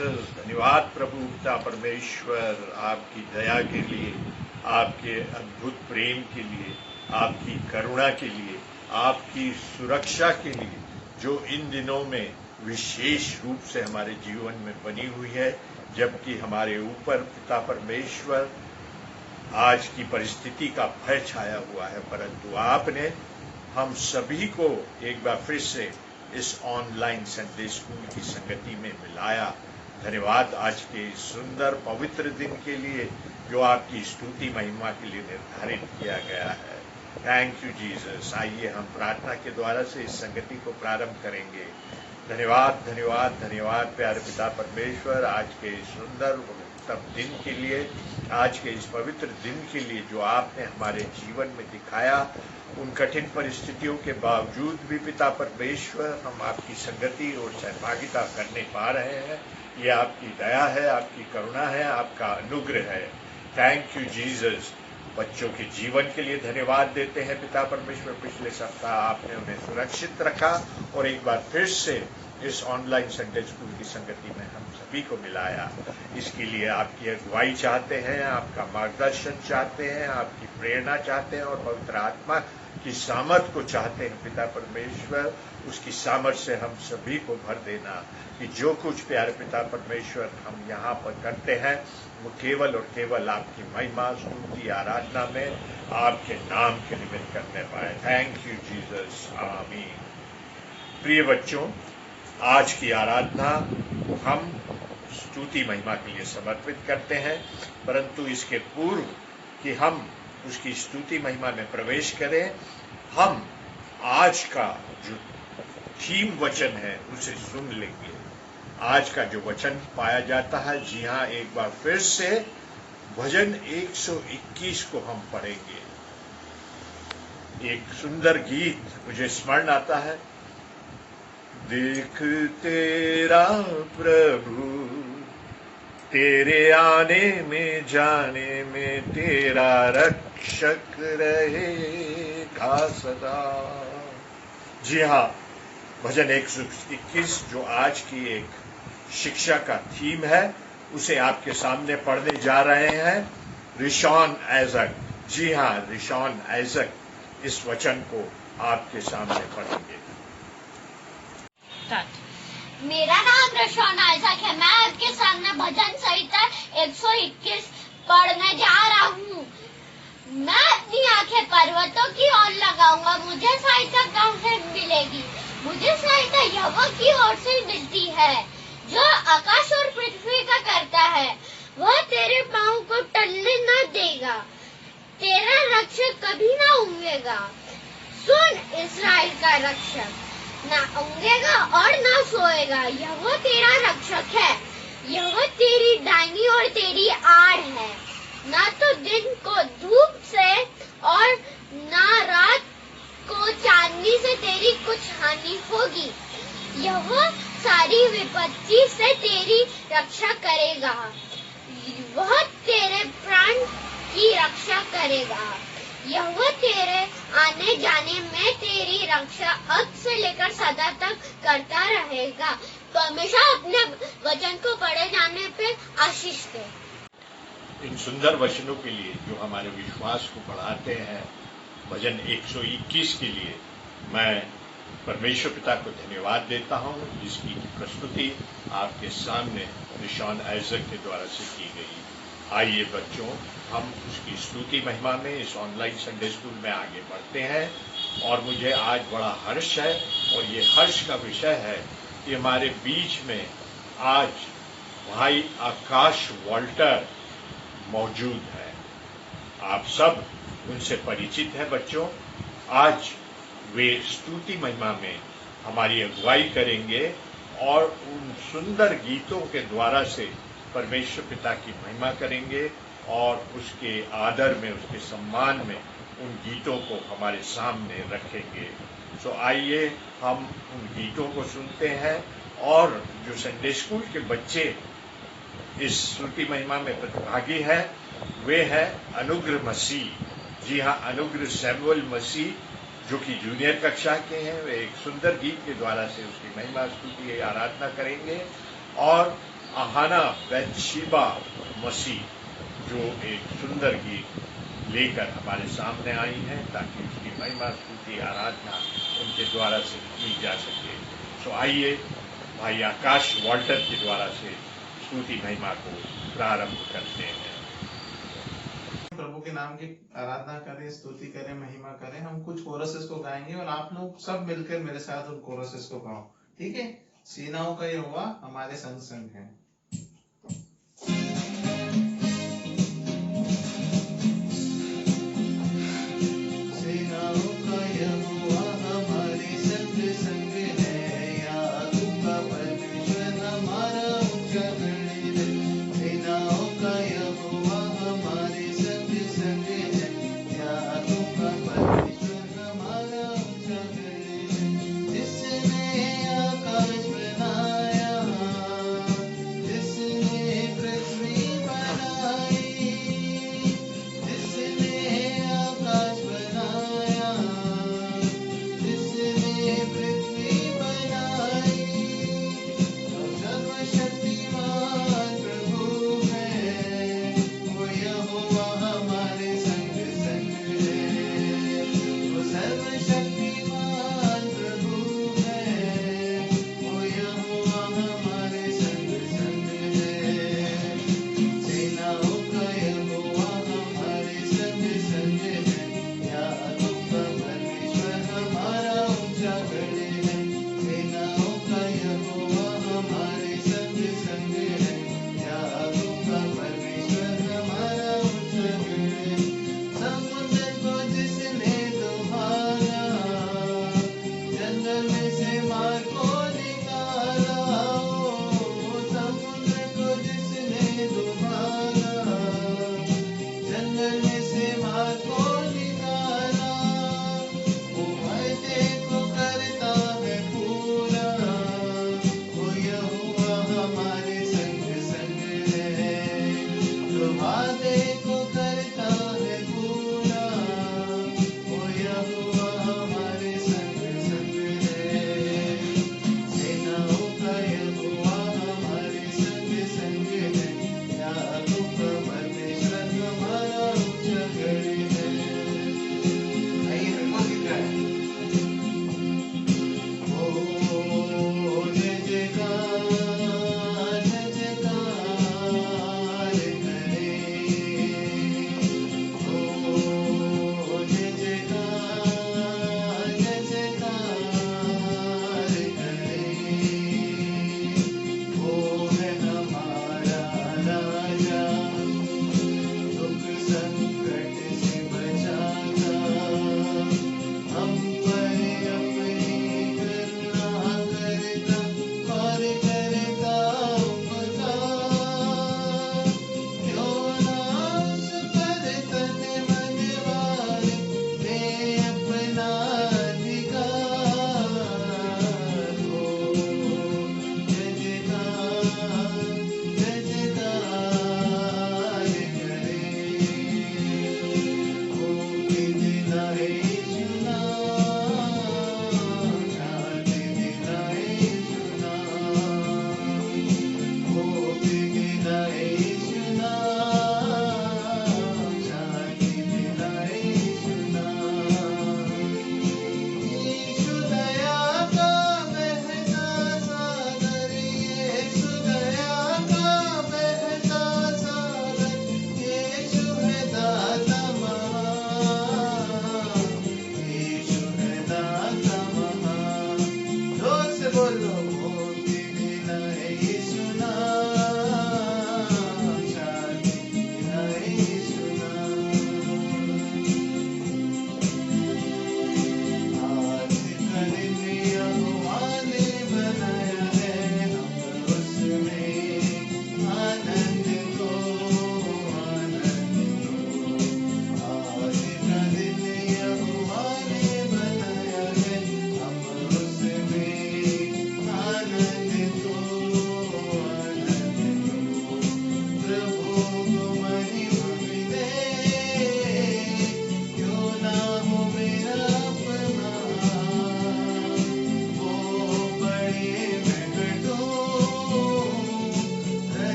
Jesus. धन्यवाद प्रभु पिता परमेश्वर, आपकी दया के लिए, आपके अद्भुत प्रेम के लिए, आपकी करुणा के लिए, आपकी सुरक्षा के लिए, जो इन दिनों में विशेष रूप से हमारे जीवन में बनी हुई है। जबकि हमारे ऊपर पिता परमेश्वर आज की परिस्थिति का भय छाया हुआ है, परंतु आपने हम सभी को एक बार फिर से इस ऑनलाइन संडे स्कूल की संगति में मिलाया। धन्यवाद आज के सुंदर पवित्र दिन के लिए जो आपकी स्तुति महिमा के लिए निर्धारित किया गया है। Thank you Jesus. आइए हम प्रार्थना के द्वारा से इस संगति को प्रारंभ करेंगे। धन्यवाद धन्यवाद धन्यवाद प्यारे पिता परमेश्वर, आज के सुंदर तब दिन के लिए, आज के इस पवित्र दिन के लिए जो आपने हमारे जीवन में दिखाया। उन कठिन परिस्थितियों के बावजूद भी पिता परमेश्वर हम आपकी संगति और सहभागिता करने पा रहे हैं। ये आपकी दया है, आपकी करुणा है, आपका अनुग्रह है। Thank you Jesus. बच्चों के जीवन के लिए धन्यवाद देते हैं पिता परमेश्वर। पिछले सप्ताह आपने उन्हें सुरक्षित रखा और एक बार फिर से इस ऑनलाइन संडे स्कूल की संगति में हम सभी को मिलाया। इसके लिए आपकी अगुवाई चाहते हैं, आपका मार्गदर्शन चाहते हैं, आपकी प्रेरणा चाहते हैं और पवित्र आत्मा की सामर्थ को चाहते हैं पिता परमेश्वर। उसकी सामर्थ से हम सभी को भर देना कि जो कुछ प्यारे पिता परमेश्वर हम यहाँ पर करते हैं वो केवल और केवल आपकी महिमा, स्तुति, आराधना में आपके नाम के निमित्त करने पाए। थैंक यू जीसस, आमीन। प्रिय बच्चों, आज की आराधना हम स्तुति महिमा के लिए समर्पित करते हैं, परंतु इसके पूर्व कि हम उसकी स्तुति महिमा में प्रवेश करें, हम आज का जो थीम वचन है उसे सुन लेंगे। आज का जो वचन पाया जाता है, जी हाँ, एक बार फिर से भजन 121 को हम पढ़ेंगे। एक सुंदर गीत मुझे स्मरण आता है। देख तेरा प्रभु, तेरे आने में जाने में तेरा रक्षक रहेगा सदा। जी हाँ, भजन 121 जो आज की एक शिक्षा का थीम है, उसे आपके सामने पढ़ने जा रहे हैं रिशॉन आइजक। जी हाँ, रिशॉन आइजक इस वचन को आपके सामने पढ़ेंगे। मेरा नाम रिशॉन आइजक है। मैं आपके सामने भजन संहिता 121 पढ़ने जा रहा हूँ। मैं अपनी आंखें पर्वतों की ओर लगाऊंगा, मुझे सहायता कहाँ से मिलेगी? मुझे सहायता यहोवा की ओर से मिलती है, जो आकाश और पृथ्वी का करता है। वह तेरे पाँव को टलने न देगा, तेरा रक्षक कभी न ऊँघेगा। सुन इस्राएल का रक्षक, न ऊँघेगा और न सोएगा। यहोवा तेरा रक्षक है, यहोवा तेरी दाहिनी और तेरी आड़ है। न तो दिन को धूप से और न रात को चांदनी से तेरी कुछ हानि होगी। यहोवा सारी विपत्ति से तेरी रक्षा करेगा, वह तेरे प्राण की रक्षा करेगा। यहोवा तेरे आने जाने में तेरी रक्षा अब से लेकर सदा तक करता रहेगा। तो हमेशा अपने वचन को पढ़े जाने पे आशीष दे। इन सुंदर वचनों के लिए जो हमारे विश्वास को बढ़ाते हैं, भजन 121 के लिए मैं परमेश्वर पिता को धन्यवाद देता हूँ, जिसकी प्रस्तुति आपके सामने रिशॉन आइजक के द्वारा से की गई। आइए बच्चों, हम उसकी स्तुति महिमा में इस ऑनलाइन संडे स्कूल में आगे बढ़ते हैं। और मुझे आज बड़ा हर्ष है, और ये हर्ष का विषय है कि हमारे बीच में आज भाई आकाश वॉल्टर मौजूद है। आप सब उनसे परिचित हैं बच्चों। आज वे स्तुति महिमा में हमारी अगुवाई करेंगे और उन सुंदर गीतों के द्वारा से परमेश्वर पिता की महिमा करेंगे और उसके आदर में, उसके सम्मान में उन गीतों को हमारे सामने रखेंगे। सो आइए हम उन गीतों को सुनते हैं। और जो संडे स्कूल के बच्चे इस स्तुति महिमा में प्रतिभागी हैं, वे हैं अनुग्रह मसीह। जी हाँ, अनुग्रह सैमुअल मसीह, जो कि जूनियर कक्षा के हैं। वे एक सुंदर गीत के द्वारा से उसकी महिमा, स्तुति, आराधना करेंगे। और आहाना बैतशीबा मसीह जो एक सुंदर गीत लेकर हमारे सामने आई हैं ताकि उसकी महिमा स्तुति आराधना उनके द्वारा से की जा सके। तो आइए भाई आकाश वॉल्टर के द्वारा से स्तुति महिमा को प्रारंभ करते हैं। प्रभु के नाम की आराधना करें, स्तुति करें, महिमा करें। हम कुछ कोरसेस को गाएंगे और आप लोग सब मिलकर मेरे साथ उन कोरसेस को गाओ, ठीक है? सेनाओं का यहोवा हमारे संग संग है।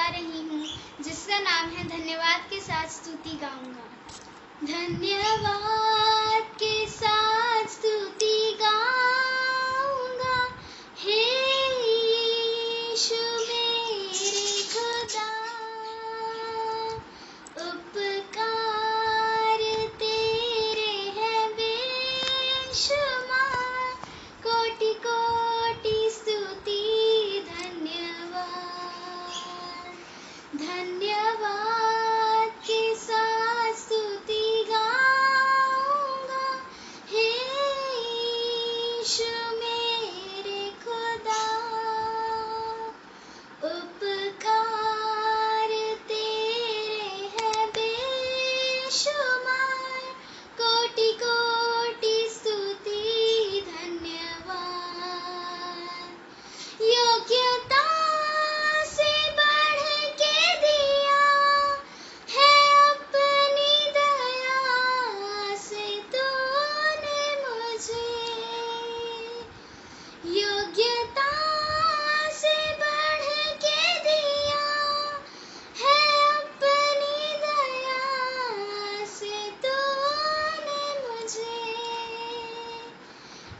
रही हूँ, जिसका नाम है धन्यवाद के साथ स्तुति गाऊंगा। धन्यवाद के साथ स्तुति गाऊंगा, हे यीशु मेरे खुदा, उपकार तेरे हैं बेशुमार, कोटि कोटि स्तुति धन्यवाद। धन्यवाद के साथ स्तुति गाऊंगा, हे यीशु मेरे खुदा, उपकार तेरे हैं बेशुमार, कोटि कोटि स्तुति धन्यवाद। योग्यता से बढ़ के दिया है अपनी दया से तूने मुझे, योग्यता से बढ़ के दिया है अपनी दया से तूने मुझे,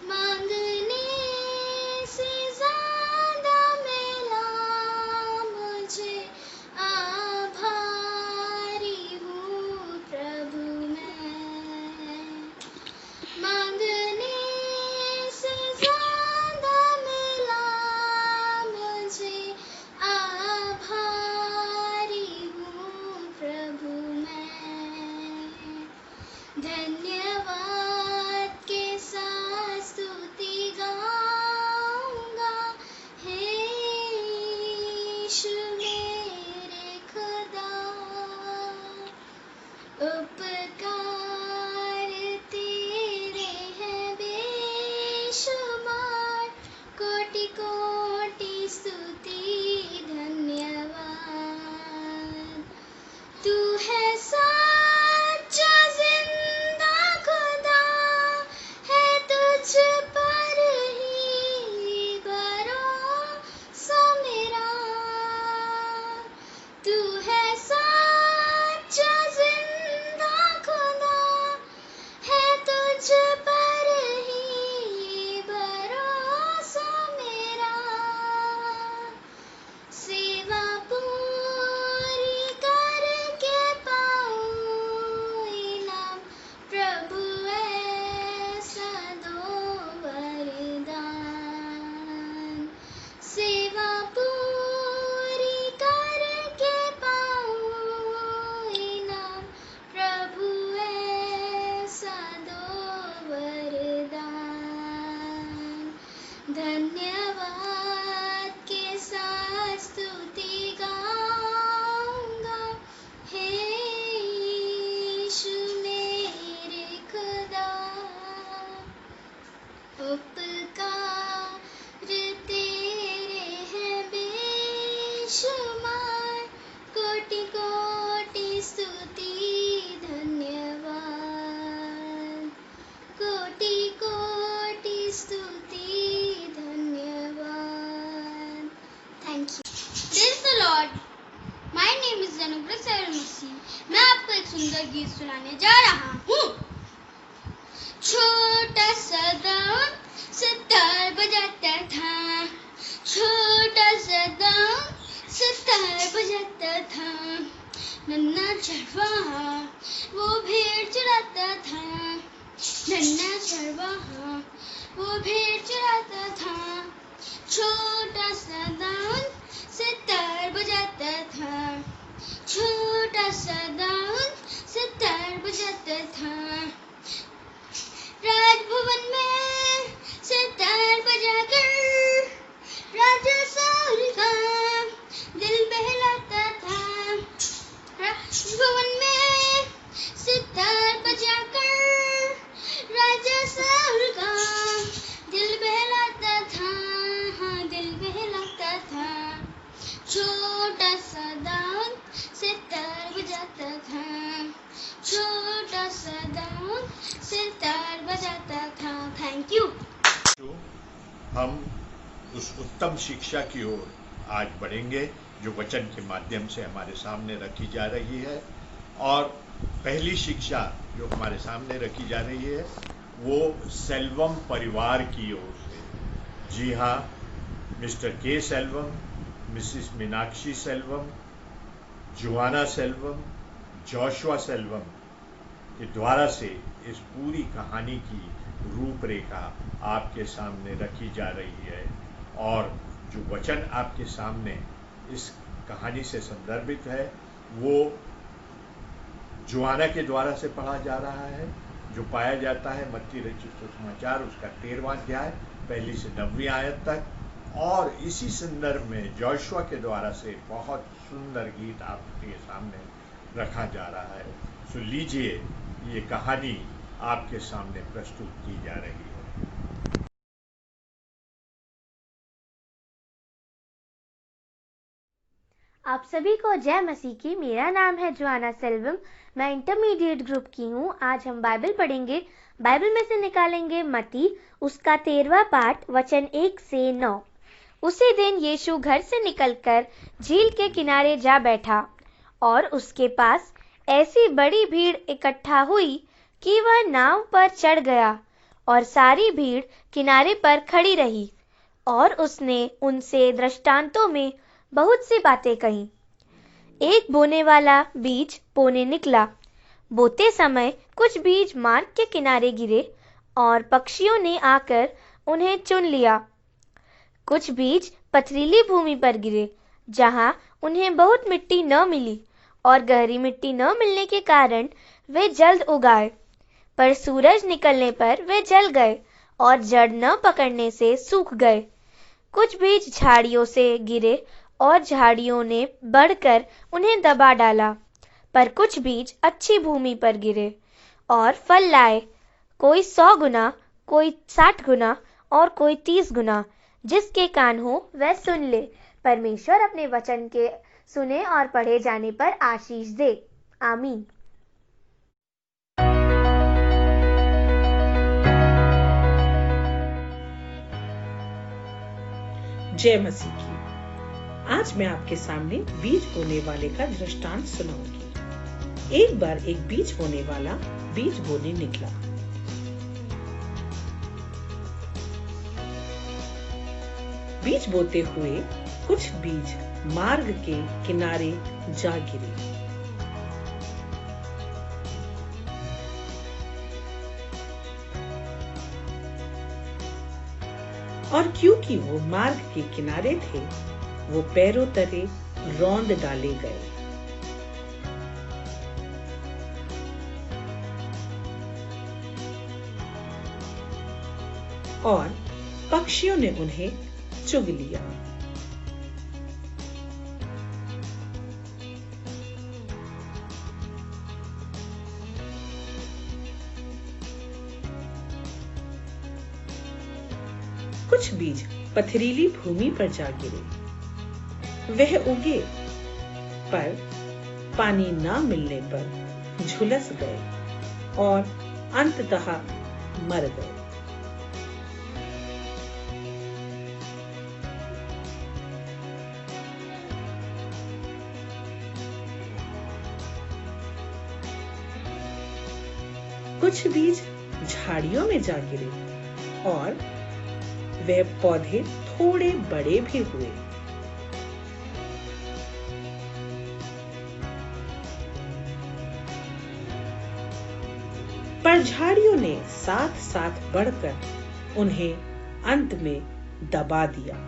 मांगने से ज्यादा मिला मुझे, आभारी हूँ प्रभु मैं, मांगने से ज्यादा मिला मुझे, आभारी हूँ प्रभु मैं। धन्यवाद के साथ स्तुति गाऊंगा, हे यीशु मेरे खुदा, उपकार तेरे हैं बेशुमार, कोटि कोटि स्तुति धन्यवाद। तू है सच्चा जिंदा खुदा, है तुझ पर ही भरोसा मेरा, तू है सच्चा जिंदा खुदा, है तुझ पर ही भरोसा मेरा, सेवा पूरी करके पाऊं इनाम, प्रभु ऐसा दो वरदान, सेवा पूरी करके पाऊं इनाम, प्रभु ऐसा दो वरदान। धन्यवाद के साथ स्तुति गाऊंगा, हे यीशु मेरे खुदा, उपकार तेरे हैं बेशुमार, कोटि कोटि स्तुति धन्यवाद, कोटि कोटि स्तुति धन्यवाद। Thank you. Praise the Lord. My name is Anugrah Sarmasi. मैं आपको एक सुंदर गीत सुनाने जा रहा हूँ। छोटा सा दाऊद सितार बजाता था, छोटा सा दाऊद सितार बजाता था, नन्हा चरवाहा वो भेड़ चराता था, नन्हा चरवाहा वो भेड़ चराता था, छोटा सा दाऊद सितार बजाता था, छोटा सा दाऊद सितार बजाता था, राजभवन में सितार बजाकर राजा साउल का दिल बहलाता था, राजभवन में सितार बजाकर राजा साउल का दिल बहलाता था, हाँ दिल बहलाता था, छोटा सा दाऊद सितार बजाता था, छोटा सा दाऊद सितार बजाता था। Thank you. हम उस उत्तम शिक्षा की ओर आज बढ़ेंगे जो वचन के माध्यम से हमारे सामने रखी जा रही है। और पहली शिक्षा जो हमारे सामने रखी जा रही है वो सेल्वम परिवार की ओर से। जी हाँ, mister K Selvam, missus Meenakshi Selvam, Joanna Selvam, Joshua Selvam के द्वारा से इस पूरी कहानी की रूपरेखा आपके सामने रखी जा रही है। और जो वचन आपके सामने इस कहानी से संदर्भित है वो जोआना के द्वारा से पढ़ा जा रहा है, जो पाया जाता है मत्ती रचित सुसमाचार उसका 13वां अध्याय 1 से 9वीं आयत तक। और इसी संदर्भ में जोशुआ के द्वारा से बहुत सुंदर गीत आपके सामने रखा जा रहा है। सो लीजिए, ये कहानी आपके सामने प्रस्तुत की जा रही है। आप सभी को जय मसीह की। मेरा नाम है जोआना सेल्वम, मैं इंटरमीडिएट ग्रुप की हूँ। आज हम बाइबल पढ़ेंगे। बाइबल में से निकालेंगे मत्ती उसका 13वां पाठ वचन 1 से 9। उसी दिन यीशु घर से निकलकर झील के किनारे जा बैठा और उसके पास ऐसी बड़ी भीड़ इकट्ठा हुई कि वह नाव पर चढ़ गया और सारी भीड़ किनारे पर खड़ी रही। और उसने उनसे दृष्टांतों में बहुत सी बातें कही। एक बोने वाला बीज बोने निकला। बोते समय कुछ बीज मार्ग के किनारे गिरे और पक्षियों ने आकर उन्हें चुन लिया। कुछ बीज पथरीली भूमि पर गिरे, जहां उन्हें बहुत मिट्टी न मिली और गहरी मिट्टी न मिलने के कारण वे जल्द उगाए। पर सूरज निकलने पर वे जल गए और जड़ न पकड़ने से सूख गए। कुछ बीज झाड़ियों से गिरे और झाड़ियों ने बढ़कर उन्हें दबा डाला। पर कुछ बीज अच्छी भूमि पर गिरे और फल लाए, कोई 100 गुना, कोई 60 गुना और कोई 30 गुना। जिसके कान हो वह सुन ले। परमेश्वर अपने वचन के सुने और पढ़े जाने पर आशीष दे। आमीन। जय मसीह की। आज मैं आपके सामने बीज बोने वाले का दृष्टांत सुनाऊंगी। एक बार एक बीज बोने वाला बीज बोने निकला। बीज बोते हुए कुछ बीज मार्ग के किनारे जा गिरे। और क्योंकि वो मार्ग के किनारे थे, वो पैरों तले रौंद डाले गए। और पक्षियों ने उन्हें चुग लिया। कुछ बीज पथरीली भूमि पर जा गिरे। वह उगे, पर पानी ना मिलने पर झुलस गए और अंततः मर गए। कुछ बीज झाड़ियों में जा गिरे और वह पौधे थोड़े बड़े भी हुए। पर झाड़ियों ने साथ साथ बढ़कर उन्हें अंत में दबा दिया।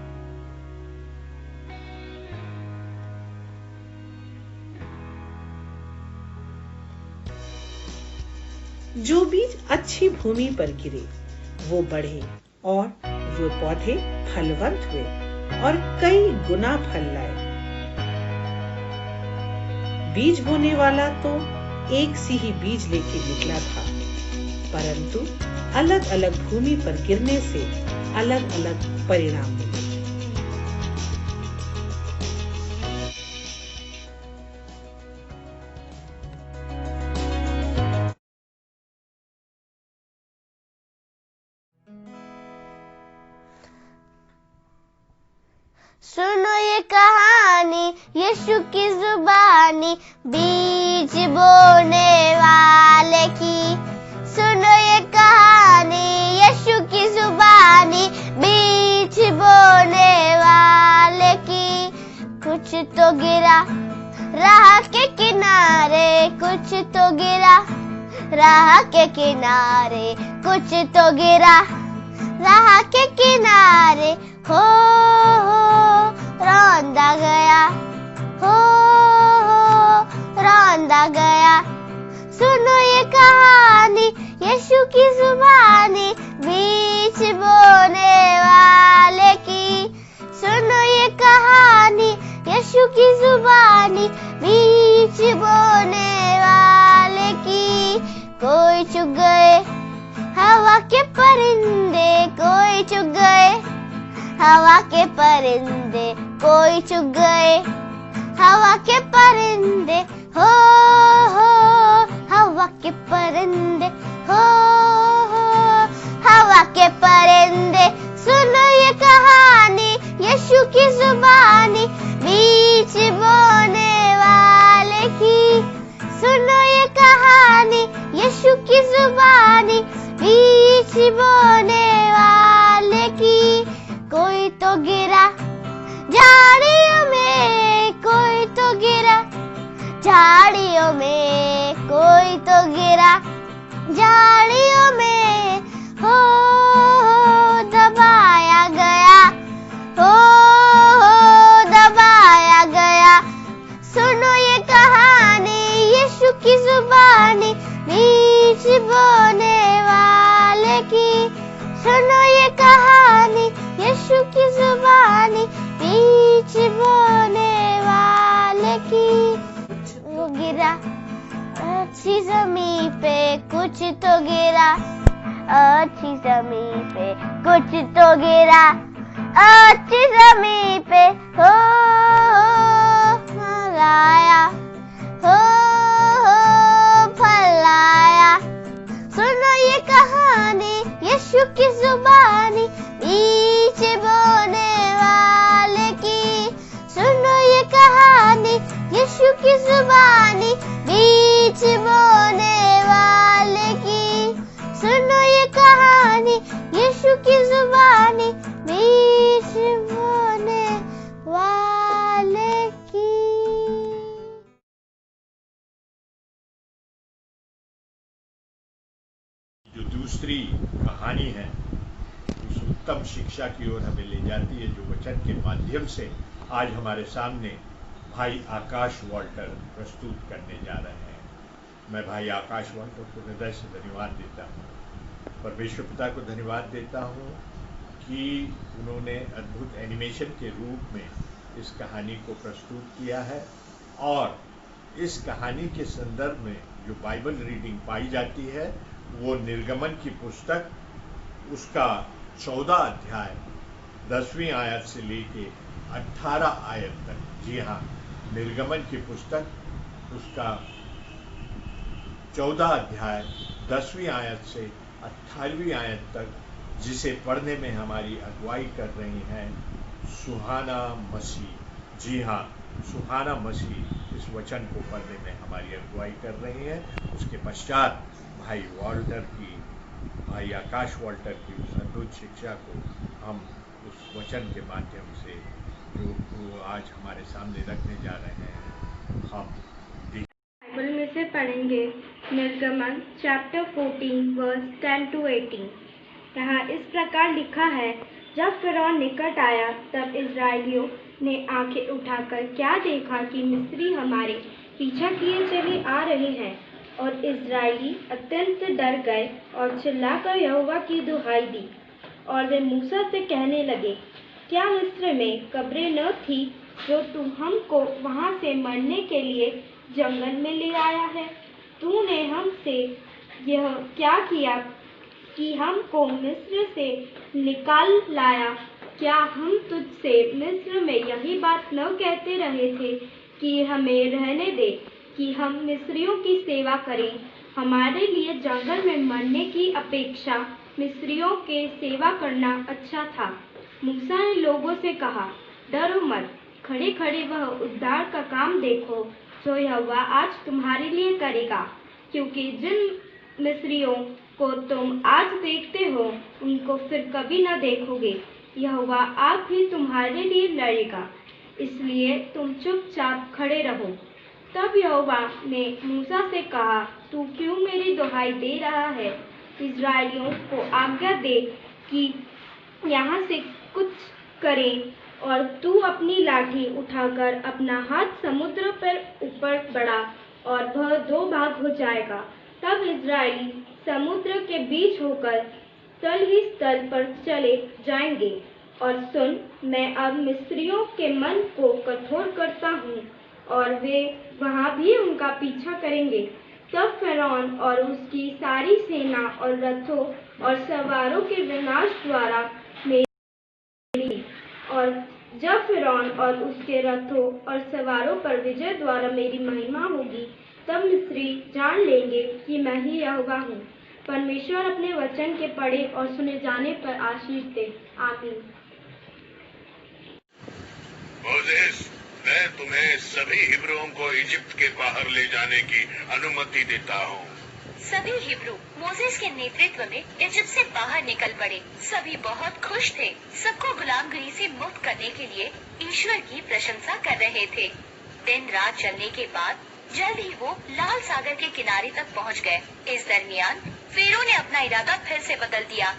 जो बीज अच्छी भूमि पर गिरे वो बढ़े और वो पौधे फलवंत हुए और कई गुना फल लाए। बीज बोने वाला तो एक सी ही बीज लेके निकला था, परंतु अलग अलग भूमि पर गिरने से अलग अलग परिणाम मिले। सुनो ये कहानी यीशु की जुबानी बीज बोने वाले की। सुनो ये कहानी यीशु की जुबानी बीज बोने वाले की। कुछ तो गिरा राह के किनारे, कुछ तो गिरा राह के किनारे, कुछ तो गिरा राह के किनारे। हो रौंदा गया, हो रौंदा गया। सुनो ये कहानी यीशु की जुबानी बीज बोने वाले की। सुनो ये कहानी यीशु की जुबानी बीज बोने वाले की। कोई चुग गए हवा के परिंदे, कोई चुग गए हवा के परिंदे, कोई चुग गए हवा के परिंदे। हो हवा के परिंदे, हो हवा के परिंदे। सुनो ये कहानी यीशु की जुबानी बीज बोने वाले की। सुनो ये कहानी यीशु की जुबानी बीज बोने वाले की। कोई तो गिरा झाड़ियों में, कोई तो गिरा झाड़ियों में, कोई तो गिरा झाड़ियों में। हो दबाया गया, हो दबाया गया। सुनो ये कहानी यीशु की जुबानी बीज बोने वाले की। सुनो ये कहानी यीशु की जुबानी बीज बोने वाले की। वो गिरा अच्छी ज़मीन पे, कुछ तो गिरा अच्छी ज़मीन पे, कुछ तो गिरा अच्छी ज़मीन पे। हो लगाया, हो फैलाया। सुनो ये कहानी यीशु की जुबानी बीज बोने वाले की। सुनो ये कहानी यीशु की जुबानी बीज बोने वाले की। सुनो ये कहानी यीशु की जुबानी बीज बोने वाले की। जो दूसरी कहानी है उस उत्तम शिक्षा की ओर हमें ले जाती है, जो वचन के माध्यम से आज हमारे सामने भाई आकाश वॉल्टर प्रस्तुत करने जा रहे हैं। मैं भाई आकाश वॉल्टर को हृदय से धन्यवाद देता हूँ, परमेश्वर पिता को धन्यवाद देता हूँ कि उन्होंने अद्भुत एनिमेशन के रूप में इस कहानी को प्रस्तुत किया है। और इस कहानी के संदर्भ में जो बाइबल रीडिंग पाई जाती है वो निर्गमन की पुस्तक उसका 14 अध्याय 10वीं आयत से लेके 18 आयत तक। जी हाँ, निर्गमन की पुस्तक उसका 14 अध्याय 10वीं आयत से 18वीं आयत तक, जिसे पढ़ने में हमारी अगुवाई कर रही हैं सुहाना मसीह। जी हाँ, सुहाना मसीह इस वचन को पढ़ने में हमारी अगुवाई कर रही हैं। उसके पश्चात भाई वॉल्टर की, भाई आकाश वॉल्टर की उस अद्भुत शिक्षा को हम उस वचन के माध्यम से जो आज हमारे सामने रखने जा रहे हैं हम बाइबल में से पढ़ेंगे निर्गमन चैप्टर 14 वर्स 10 to 18। यहाँ इस प्रकार लिखा है, जब फिरौन निकट आया तब इजराइलियों ने आंखें उठाकर क्या देखा कि मिस्री हमारे पीछा किए चले आ रहे हैं। और इजराइली अत्यंत डर गए और चिल्लाकर यहोवा की दुहाई दी। और वे मूसा से कहने लगे, क्या मिस्र में कब्रें न थी जो तू हमको वहाँ से मरने के लिए जंगल में ले आया है? तूने हमसे यह क्या किया कि हमको मिस्र से निकाल लाया? क्या हम तुझसे मिस्र में यही बात न कहते रहे थे कि हमें रहने दे कि हम मिस्रियों की सेवा करें? हमारे लिए जंगल में मरने की अपेक्षा मिस्रियों के सेवा करना अच्छा था। मूसा ने लोगों से कहा, डरो मत, खड़े खड़े वह उद्धार का काम देखो जो यहोवा आज तुम्हारे लिए करेगा, क्योंकि जिन मिस्रियों को तुम आज देखते हो उनको फिर कभी न देखोगे। यहोवा आप ही तुम्हारे लिए लड़ेगा, इसलिए तुम चुपचाप खड़े रहो। तब यहोवा ने मूसा से कहा, तू क्यों मेरी दुहाई दे रहा है? इस्राएलियों को आज्ञा दे कि यहाँ से कुछ करें और तू अपनी लाठी उठाकर अपना हाथ समुद्र पर ऊपर बढ़ा और वह दो भाग हो जाएगा। तब इस्राएली समुद्र के बीच होकर तल ही तल पर चले जाएंगे। और सुन, मैं अब मिस्रियों के मन को कठोर करता हूँ और वे वहाँ भी उनका पीछा करेंगे। तब फ़िरौन और उसकी सारी सेना और रथों और सवारों के विनाश द्वारा मेरी और जब फ़िरौन और उसके रथों और सवारों पर विजय द्वारा मेरी महिमा होगी, तब मिस्री जान लेंगे कि मैं ही यहोवा हूँ। परमेश्वर अपने वचन के पढ़े और सुने जाने पर आशीष दे। आमीन। मोसेस, मैं तुम्हें सभी हिब्रुओं को इजिप्ट के बाहर ले जाने की अनुमति देता हूँ। सभी हिब्रू मोसेस के नेतृत्व में इजिप्ट से बाहर निकल पड़े। सभी बहुत खुश थे। सबको गुलामगिरी से मुक्त करने के लिए ईश्वर की प्रशंसा कर रहे थे। दिन रात चलने के बाद जल्द ही वो लाल सागर के किनारे तक पहुंच गए। इस दरमियान फेरो ने अपना इरादा फिर से बदल दिया।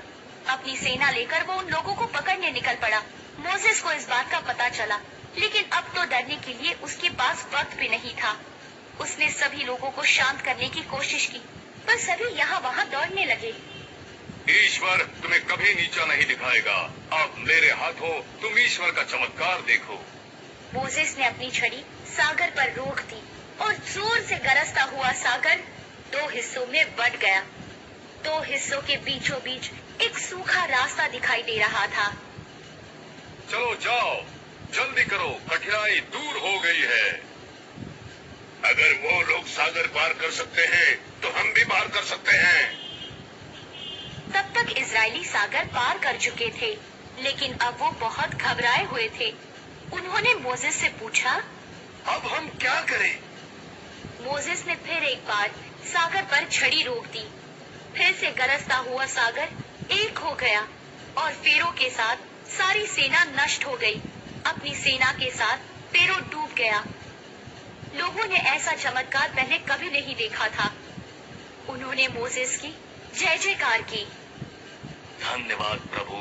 अपनी सेना लेकर वो उन लोगों को पकड़ने निकल पड़ा। मोसेस को इस बात का पता चला, लेकिन अब तो डरने के लिए उसके पास वक्त भी नहीं था। उसने सभी लोगों को शांत करने की कोशिश की, पर सभी यहाँ वहाँ दौड़ने लगे। ईश्वर तुम्हें कभी नीचा नहीं दिखाएगा। अब मेरे हाथों तुम ईश्वर का चमत्कार देखो। मोसेस ने अपनी छड़ी सागर पर रोक दी और जोर से गरजता हुआ सागर दो हिस्सों में बंट गया। दो हिस्सों के बीचों बीच एक सूखा रास्ता दिखाई दे रहा था। चलो जाओ, जल्दी करो, कठिनाई दूर हो गई है। अगर वो लोग सागर पार कर सकते हैं तो हम भी पार कर सकते हैं। तब तक इजरायली सागर पार कर चुके थे, लेकिन अब वो बहुत घबराए हुए थे। उन्होंने मोसेस से पूछा, अब हम क्या करें? मोसेस ने फिर एक बार सागर पर छड़ी रोक दी। फिर से गरजता हुआ सागर एक हो गया और फेरो के साथ सारी सेना नष्ट हो गई। अपनी सेना के साथ फेरो डूब गया। लोगों ने ऐसा चमत्कार पहले कभी नहीं देखा था। उन्होंने मोसेस की जय जयकार की। धन्यवाद प्रभु,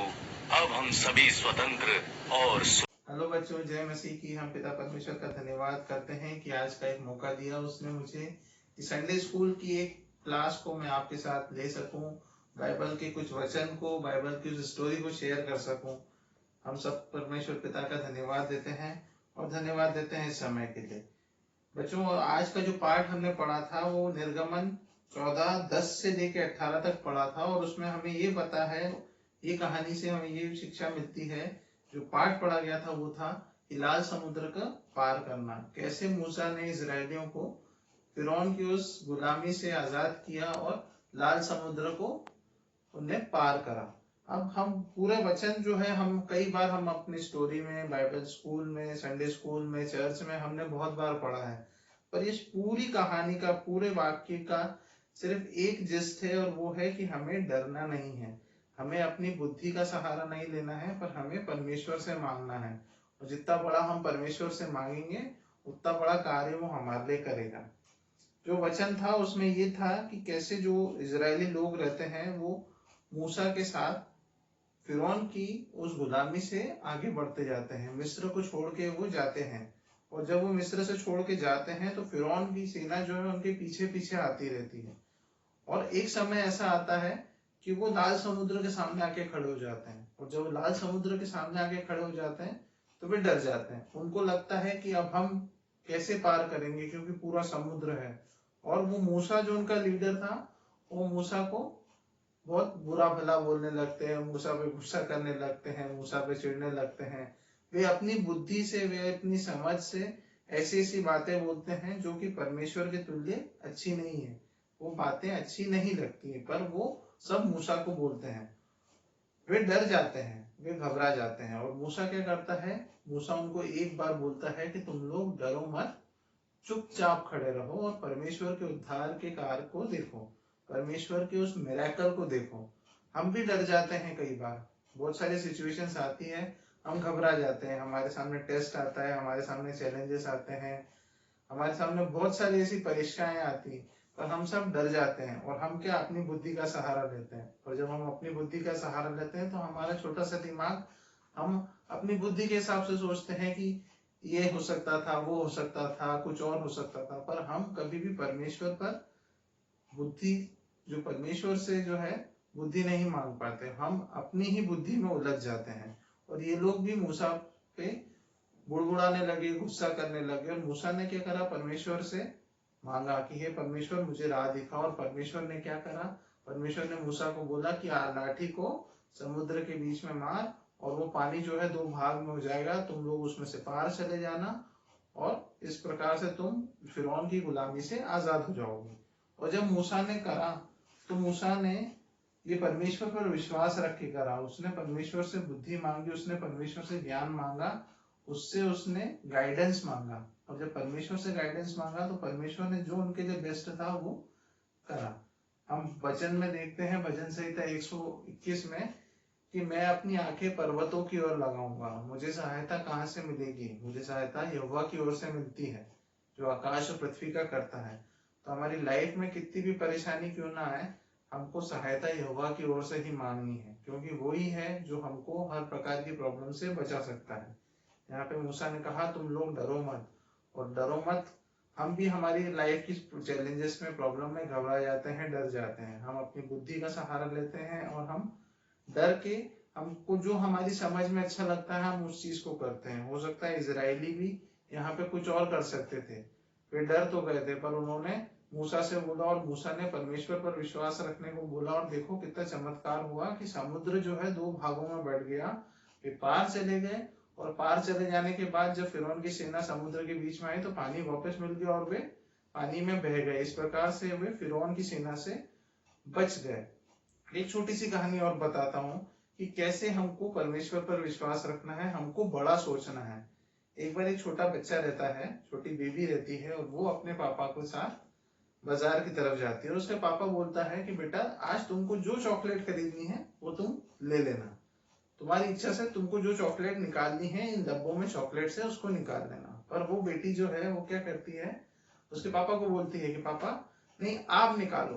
अब हम सभी स्वतंत्र और हेलो बच्चों, जय मसीह की। हम पिता परमेश्वर का धन्यवाद करते हैं कि आज का एक मौका दिया उसने मुझे कि संडे स्कूल की एक क्लास को मैं आपके साथ ले सकूं, बाइबल के कुछ वचन को, बाइबल की उस स्टोरी को शेयर कर सकूं। हम सब परमेश्वर पिता का धन्यवाद देते हैं और धन्यवाद देते हैं इस समय के लिए। बच्चों, आज का जो पाठ हमने पढ़ा था वो निर्गमन 14:10 से लेकर 18 तक पढ़ा था और उसमें हमें ये पता है, ये कहानी से हमें ये शिक्षा मिलती है, जो पाठ पढ़ा गया था वो था कि लाल समुद्र का पार करना। कैसे मूसा ने इजरायलियों को फिरौन की उस गुलामी से आजाद किया और लाल समुद्र को उन्हें पार करा। अब हम पूरे वचन जो है, हम कई बार हम अपनी स्टोरी में, बाइबल स्कूल में, संडे स्कूल में, चर्च में हमने बहुत बार पढ़ा है, पर इस पूरी कहानी का, पूरे वाक्य का सिर्फ एक जिस्ट है और वो है कि हमें डरना नहीं है, हमें अपनी बुद्धि का सहारा नहीं लेना है, पर हमें परमेश्वर से मांगना है। और जितना बड़ा हम परमेश्वर से मांगेंगे उतना बड़ा कार्य वो हमारे लिए करेगा। जो वचन था उसमें ये था कि कैसे जो इजरायली लोग रहते हैं वो मूसा के साथ फिरौन की उस गुलामी से आगे बढ़ते जाते हैं, मिस्र को छोड़ के वो जाते हैं। और जब वो मिस्र से छोड़ के जाते हैं तो फिरौन की सेना जो है उनके पीछे पीछे आती रहती है। और एक समय ऐसा आता है कि वो लाल समुद्र के सामने आके खड़े हो जाते हैं। और जब लाल समुद्र के सामने आके खड़े हो जाते हैं तो वे डर जाते हैं। उनको लगता है कि अब हम कैसे पार करेंगे, क्योंकि पूरा समुद्र है। और वो मूसा जो उनका लीडर था, वो मूसा को बहुत बुरा भला बोलने लगते हैं, मूसा पे गुस्सा करने लगते हैं, मूसा पे चिढ़ने लगते हैं। वे अपनी बुद्धि से, वे अपनी समझ से ऐसी ऐसी बातें बोलते हैं जो कि परमेश्वर के तुल्य अच्छी नहीं है। वो बातें अच्छी नहीं लगती है, पर वो सब मूसा को बोलते हैं। वे डर जाते हैं, वे घबरा जाते हैं। और मूसा क्या करता है, मूसा उनको एक बार बोलता है कि तुम लोग डरो मत, चुपचाप खड़े रहो और परमेश्वर के उद्धार के कार्य को देखो, परमेश्वर के उस मिरेकल को देखो। हम भी डर जाते हैं कई बार, बहुत सारी सिचुएशंस आती है, हम घबरा जाते हैं, हमारे सामने टेस्ट आता है, हमारे सामने चैलेंजेस आते हैं, हमारे सामने बहुत सारी ऐसी परीक्षाएं आती, पर हम सब डर जाते हैं और हम क्या अपनी बुद्धि का सहारा लेते हैं। और जब हम अपनी बुद्धि का सहारा लेते हैं तो हमारा छोटा सा दिमाग, हम अपनी बुद्धि के हिसाब से सोचते हैं कि ये हो सकता था, वो हो सकता था, कुछ और हो सकता था। पर हम कभी भी परमेश्वर पर बुद्धि, जो परमेश्वर से जो है बुद्धि नहीं मांग पाते, हम अपनी ही बुद्धि में उलझ जाते हैं। और ये लोग भी मूसा पे बुड़बुड़ाने लगे, गुस्सा करने लगे। और मूसा ने क्या करा, परमेश्वर से मांगा कि हे परमेश्वर मुझे राह दिखा। और परमेश्वर ने क्या करा, परमेश्वर ने मूसा को बोला कि लाठी को समुद्र के बीच में मार और वो पानी जो है 2 भाग में हो जाएगा, तुम लोग उसमें से पार चले जाना और इस प्रकार से तुम फिरौन की गुलामी से आजाद हो जाओगे। और जब मूसा ने करा तो मूसा ने ये परमेश्वर पर विश्वास रख के करा, उसने परमेश्वर से बुद्धि मांगी, उसने परमेश्वर से ज्ञान मांगा, उससे उसने गाइडेंस मांगा। और जब परमेश्वर से गाइडेंस मांगा तो परमेश्वर ने जो उनके लिए बेस्ट था वो करा। हम वचन में देखते हैं, भजन संहिता 121 में, कि मैं अपनी आंखें पर्वतों की ओर लगाऊंगा, मुझे सहायता कहाँ से मिलेगी, मुझे सहायता यहोवा की ओर से मिलती है जो आकाश और पृथ्वी का करता है। तो हमारी लाइफ में कितनी भी परेशानी क्यों ना आए, हमको सहायता यहोवा की ओर से ही मांगनी है, क्योंकि वही है जो हमको हर प्रकार की प्रॉब्लम से बचा सकता है। यहाँ पे मूसा ने कहा तुम लोग डरो मत, और डरो मत। हम भी हमारी लाइफ की चैलेंजेस में, प्रॉब्लम में घबरा जाते हैं, डर जाते हैं, हम अपनी बुद्धि का सहारा लेते हैं और हम डर के, हमको जो हमारी समझ में अच्छा लगता है हम उस चीज को करते हैं। हो सकता है इजरायली भी यहाँ पे कुछ और कर सकते थे, वे डर तो गए थे, पर उन्होंने मूसा से बोला और मूसा ने परमेश्वर पर विश्वास रखने को बोला। और देखो कितना चमत्कार हुआ कि समुद्र जो है 2 भागों में बढ़ गया, वे पार चले गए। और पार चले जाने के बाद जब फिरौन की सेना समुद्र के बीच में आई तो पानी वापस मिल गया और वे पानी में बह गए। इस प्रकार से वे फिरौन की सेना से बच गए। एक छोटी सी कहानी और बताता हूँ कि कैसे हमको परमेश्वर पर विश्वास रखना है, हमको बड़ा सोचना है। एक बार एक छोटा बच्चा रहता है, छोटी बेबी रहती है, और वो अपने पापा के साथ बाजार की तरफ जाती है। और उसके पापा बोलता है कि बेटा आज तुमको जो चॉकलेट खरीदनी है वो तुम ले लेना, तुम्हारी इच्छा से तुमको जो चॉकलेट निकालनी है इन डब्बों में चॉकलेट से उसको निकाल लेना। पर वो बेटी जो है वो क्या करती है, उसके पापा को बोलती है कि पापा नहीं आप निकालो।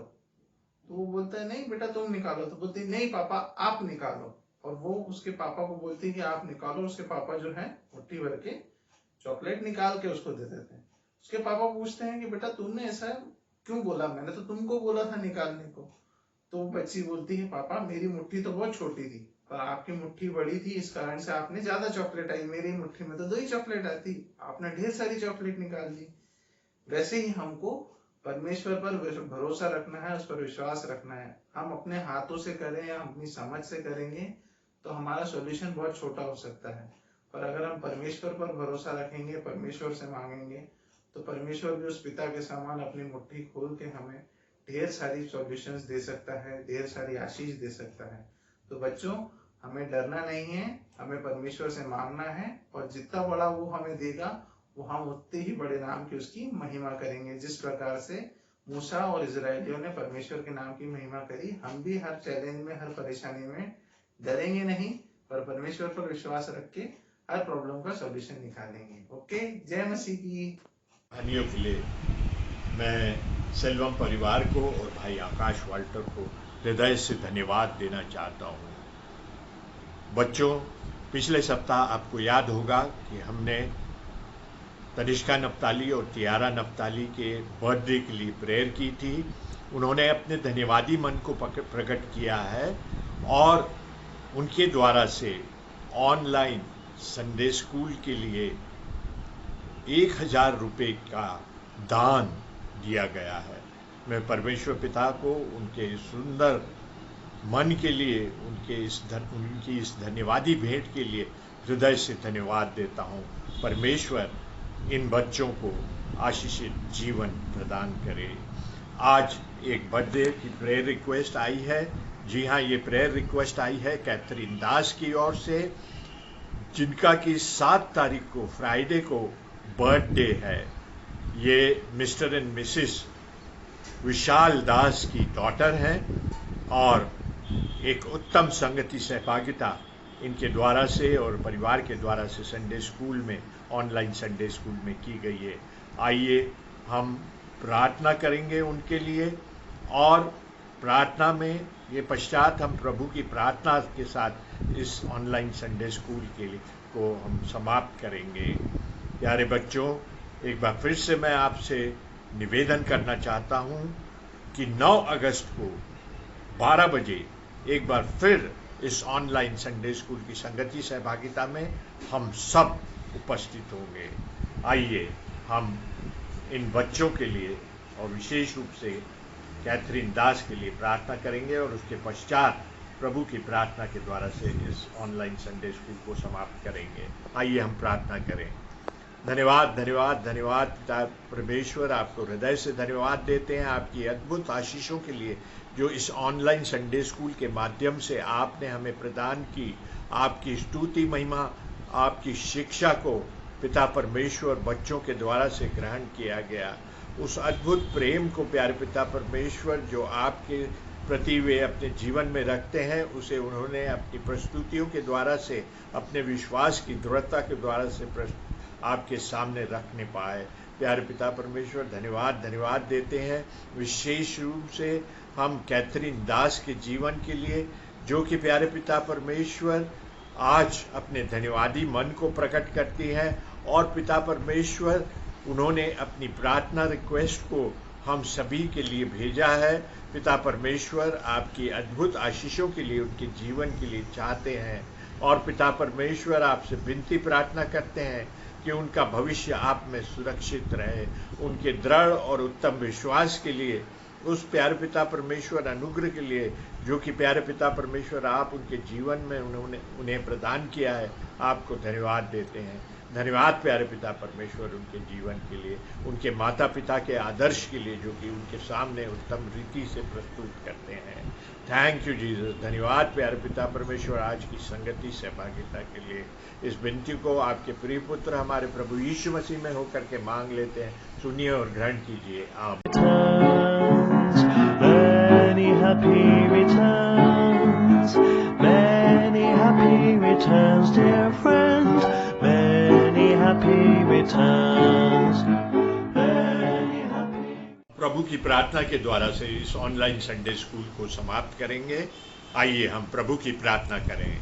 तो वो बोलता है नहीं बेटा तुम निकालो। तो बोलती है नहीं पापा आप निकालो। और वो उसके पापा को बोलती है कि आप निकालो। उसके पापा जो है मुट्ठी भर के चॉकलेट निकाल के उसको दे देते हैं। उसके पापा पूछते हैं कि बेटा तुमने ऐसा क्यों बोला, मैंने तो तुमको बोला था निकालने को। तो बच्ची बोलती है पापा मेरी मुट्ठी तो बहुत छोटी थी पर आपकी मुट्ठी बड़ी थी, इस कारण से आपने ज्यादा चॉकलेट आई, मेरी मुट्ठी में तो 2 ही चॉकलेट आती, आपने ढेर सारी चॉकलेट निकाल दी। वैसे ही हमको परमेश्वर पर भरोसा रखना है, उस पर विश्वास रखना है। हम अपने हाथों से करें या अपनी समझ से करेंगे तो हमारा सॉल्यूशन बहुत छोटा हो सकता है। पर अगर हम परमेश्वर पर भरोसा रखेंगे, परमेश्वर से मांगेंगे, तो परमेश्वर भी उस पिता के समान अपनी मुट्ठी खोल के हमें ढेर सारी सॉल्यूशंस दे सकता है, ढेर सारी आशीष दे सकता है। तो बच्चों हमें डरना नहीं है, हमें परमेश्वर से मांगना है, और जितना बड़ा वो हमें देगा वो हम उतने ही बड़े नाम की उसकी महिमा करेंगे। जिस प्रकार से मूसा और इजरायलियों ने परमेश्वर के नाम की महिमा करी, हम भी हर चैलेंज में, हर परेशानी में डरेंगे नहीं, पर परमेश्वर पर विश्वास रख के हर प्रॉब्लम का सॉल्यूशन निकालेंगे। ओके, जय मसीह की। कहानियों के लिए मैं सेल्वम परिवार को और भाई आकाश वाल्टर को हृदय से धन्यवाद देना चाहता हूँ। बच्चों, पिछले सप्ताह आपको याद होगा कि हमने तनिष्का नप्ताली और तियारा नप्ताली के बर्थडे के लिए प्रेयर की थी। उन्होंने अपने धन्यवादी मन को प्रकट किया है और उनके द्वारा से ऑनलाइन संडे स्कूल के लिए 1000 रुपये का दान दिया गया है। मैं परमेश्वर पिता को उनके सुंदर मन के लिए, उनकी इस धन्यवादी भेंट के लिए हृदय से धन्यवाद देता हूँ। परमेश्वर इन बच्चों को आशीषित जीवन प्रदान करे। आज एक बर्थडे की प्रेयर रिक्वेस्ट आई है जी हाँ, ये प्रेयर रिक्वेस्ट आई है कैथरीन दास की ओर से, जिनका कि 7 तारीख को फ्राइडे को बर्थडे है। ये मिस्टर एंड मिसेस विशाल दास की डॉटर हैं और एक उत्तम संगति सहभागिता इनके द्वारा से और परिवार के द्वारा से संडे स्कूल में, ऑनलाइन संडे स्कूल में की गई है। आइए हम प्रार्थना करेंगे उनके लिए और प्रार्थना में ये पश्चात हम प्रभु की प्रार्थना के साथ इस ऑनलाइन संडे स्कूल के लिए को हम समाप्त करेंगे। प्यारे बच्चों, एक बार फिर से मैं आपसे निवेदन करना चाहता हूँ कि 9 अगस्त को 12 बजे एक बार फिर इस ऑनलाइन संडे स्कूल की संगति सहभागिता में हम सब उपस्थित होंगे। आइए हम इन बच्चों के लिए और विशेष रूप से कैथरीन दास के लिए प्रार्थना करेंगे और उसके पश्चात प्रभु की प्रार्थना के द्वारा से इस ऑनलाइन संडे स्कूल को समाप्त करेंगे। आइए हम प्रार्थना करें। धन्यवाद धन्यवाद धन्यवाद पिता परमेश्वर, आपको हृदय से धन्यवाद देते हैं आपकी अद्भुत आशीषों के लिए जो इस ऑनलाइन संडे स्कूल के माध्यम से आपने हमें प्रदान की। आपकी स्तुति महिमा, आपकी शिक्षा को पिता परमेश्वर बच्चों के द्वारा से ग्रहण किया गया। उस अद्भुत प्रेम को प्यारे पिता परमेश्वर जो आपके प्रति वे अपने जीवन में रखते हैं, उसे उन्होंने अपनी प्रस्तुतियों के द्वारा से, अपने विश्वास की दृढ़ता के द्वारा से आपके सामने रखने पाए। प्यारे पिता परमेश्वर धन्यवाद धन्यवाद देते हैं। विशेष रूप से हम कैथरीन दास के जीवन के लिए, जो कि प्यारे पिता परमेश्वर आज अपने धन्यवादी मन को प्रकट करती है और पिता परमेश्वर उन्होंने अपनी प्रार्थना रिक्वेस्ट को हम सभी के लिए भेजा है। पिता परमेश्वर आपकी अद्भुत आशीषों के लिए, उनके जीवन के लिए चाहते हैं और पिता परमेश्वर आपसे विनती प्रार्थना करते हैं कि उनका भविष्य आप में सुरक्षित रहे। उनके दृढ़ और उत्तम विश्वास के लिए, उस प्यारे पिता परमेश्वर अनुग्रह के लिए जो कि प्यारे पिता परमेश्वर आप उनके जीवन में उन्हें प्रदान किया है, आपको धन्यवाद देते हैं। धन्यवाद प्यारे पिता परमेश्वर उनके जीवन के लिए, उनके माता पिता के आदर्श के लिए जो कि उनके सामने उत्तम रीति से प्रस्तुत करते हैं। Thank you Jesus. धन्यवाद प्यारे पिता परमेश्वर आज की संगति सहभागिता के लिए। इस विनती को आपके प्रिय पुत्र हमारे प्रभु यीशु मसीह में होकर के मांग लेते हैं। सुनिए और ग्रहण कीजिए। प्रभु की प्रार्थना के द्वारा से इस ऑनलाइन संडे स्कूल को समाप्त करेंगे। आइए हम प्रभु की प्रार्थना करें।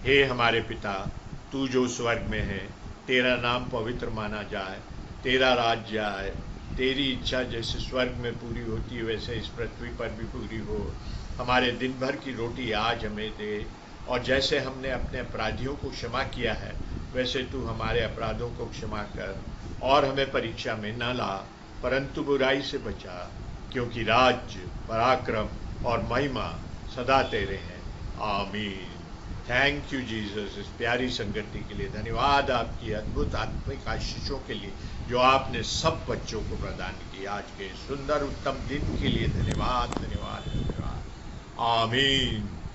हे हमारे पिता, तू जो स्वर्ग में है, तेरा नाम पवित्र माना जाए, तेरा राज्य आए, तेरी इच्छा जैसे स्वर्ग में पूरी होती है वैसे इस पृथ्वी पर भी पूरी हो। हमारे दिन भर की रोटी आज हमें दे, और जैसे हमने अपने अपराधियों को क्षमा किया है वैसे तू हमारे अपराधों को क्षमा कर, और हमें परीक्षा में न ला परंतु बुराई से बचा, क्योंकि राज्य, पराक्रम और महिमा सदा तेरे हैं। आमीन। थैंक यू जीसस इस प्यारी संगति के लिए। धन्यवाद आपकी अद्भुत आत्मिक आशीषों के लिए जो आपने सब बच्चों को प्रदान की। आज के सुंदर उत्तम दिन के लिए धन्यवाद धन्यवाद धन्यवाद। आमीन।